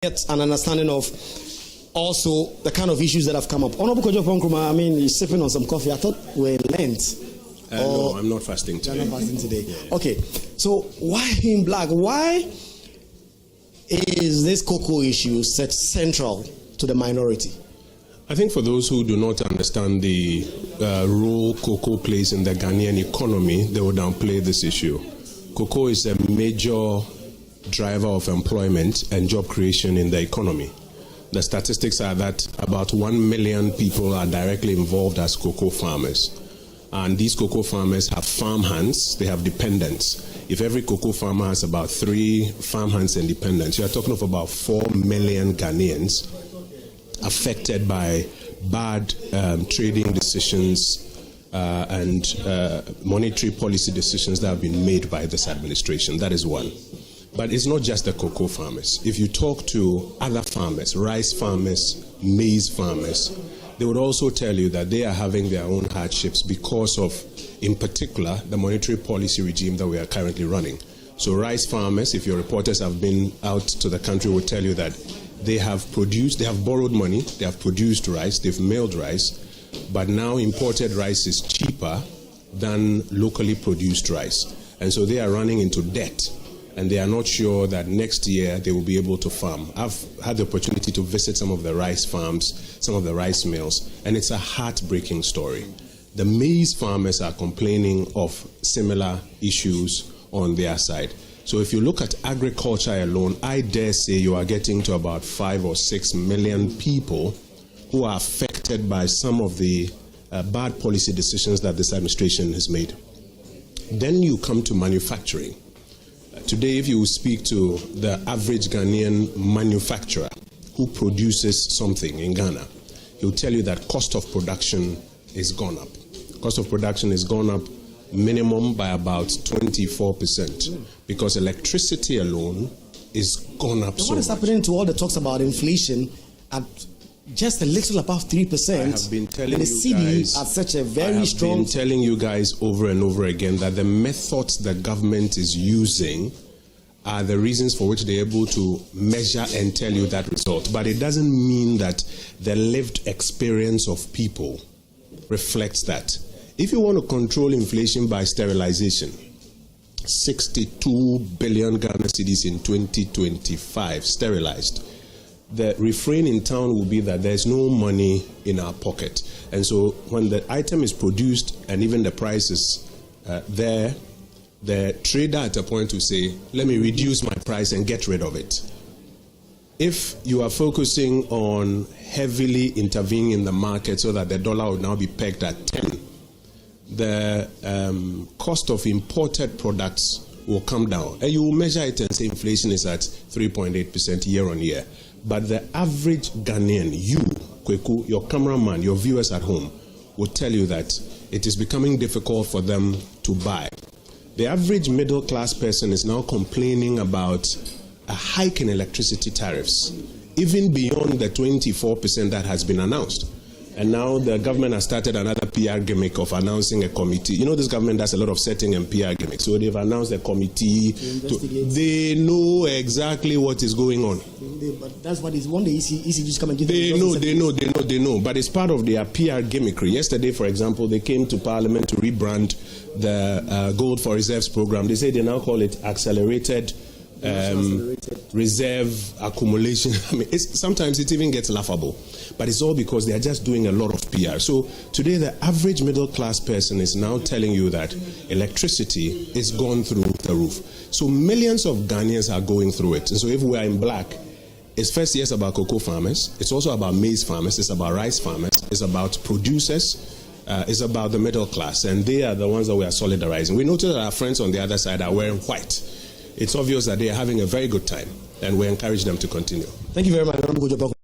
get an understanding of also the kind of issues that have come up. Honorable Kojo Oppong Nkrumah, I mean, you're sipping on some coffee. I thought we're in Lent. No, I'm not fasting today. You're not fasting today. Yeah. Okay, so why in black? Why is this cocoa issue such central to the minority? I think for those who do not understand the role cocoa plays in the Ghanaian economy, they will downplay this issue. Cocoa is a major driver of employment and job creation in the economy. The statistics are that about 1 million people are directly involved as cocoa farmers. And these cocoa farmers have farm hands, they have dependents. If every cocoa farmer has about 3 farm hands and dependents, you are talking of about 4 million Ghanaians affected by bad trading decisions and monetary policy decisions that have been made by this administration. That is one. But it's not just the cocoa farmers. If you talk to other farmers, rice farmers, maize farmers, they would also tell you that they are having their own hardships because of, in particular, the monetary policy regime that we are currently running. So rice farmers, if your reporters have been out to the country, will tell you that they have borrowed money, they have produced rice, they've milled rice, but now imported rice is cheaper than locally produced rice. And so they are running into debt. And they are not sure that next year they will be able to farm. I've had the opportunity to visit some of the rice farms, some of the rice mills, and it's a heartbreaking story. The maize farmers are complaining of similar issues on their side. So if you look at agriculture alone, I dare say you are getting to about 5 or 6 million people who are affected by some of the bad policy decisions that this administration has made. Then you come to manufacturing. Today, if you speak to the average Ghanaian manufacturer who produces something in Ghana, he'll tell you that cost of production is gone up. Cost of production is gone up minimum by about 24% because electricity alone is gone up so much. What is happening to all the talks about inflation at just a little above 3%? I have been telling and the you guys, at such a very strong. I have been telling you guys over and over again that the methods the government is using are the reasons for which they're able to measure and tell you that result. But it doesn't mean that the lived experience of people reflects that. If you want to control inflation by sterilization, 62 billion Ghana cedis in 2025 sterilized. The refrain in town will be that there's no money in our pocket. And so when the item is produced and even the price is there, the trader at a point will say, let me reduce my price and get rid of it. If you are focusing on heavily intervening in the market so that the dollar will now be pegged at 10, the cost of imported products will come down. And you will measure it and say inflation is at 3.8% year on year. But the average Ghanaian, you, Kweku, your cameraman, your viewers at home, will tell you that it is becoming difficult for them to buy. The average middle class person is now complaining about a hike in electricity tariffs, even beyond the 24% that has been announced. And now the government has started another PR gimmick of announcing a committee. You know, this government does a lot of setting and PR gimmicks. So they've announced a committee. They know exactly what is going on. But that's what is one day EC just come and give them. They know. But it's part of their PR gimmickry. Yesterday, for example, they came to Parliament to rebrand the Gold for Reserves program. They say they now call it accelerated reserve accumulation. I mean, sometimes it even gets laughable, but it's all because they are just doing a lot of PR. So today, the average middle class person is now telling you that electricity is gone through the roof. So millions of Ghanaians are going through it. And so if we are in black, it's first, yes, about cocoa farmers. It's also about maize farmers. It's about rice farmers. It's about producers. It's about the middle class. And they are the ones that we are solidarizing. We notice that our friends on the other side are wearing white. It's obvious that they are having a very good time, and we encourage them to continue. Thank you very much.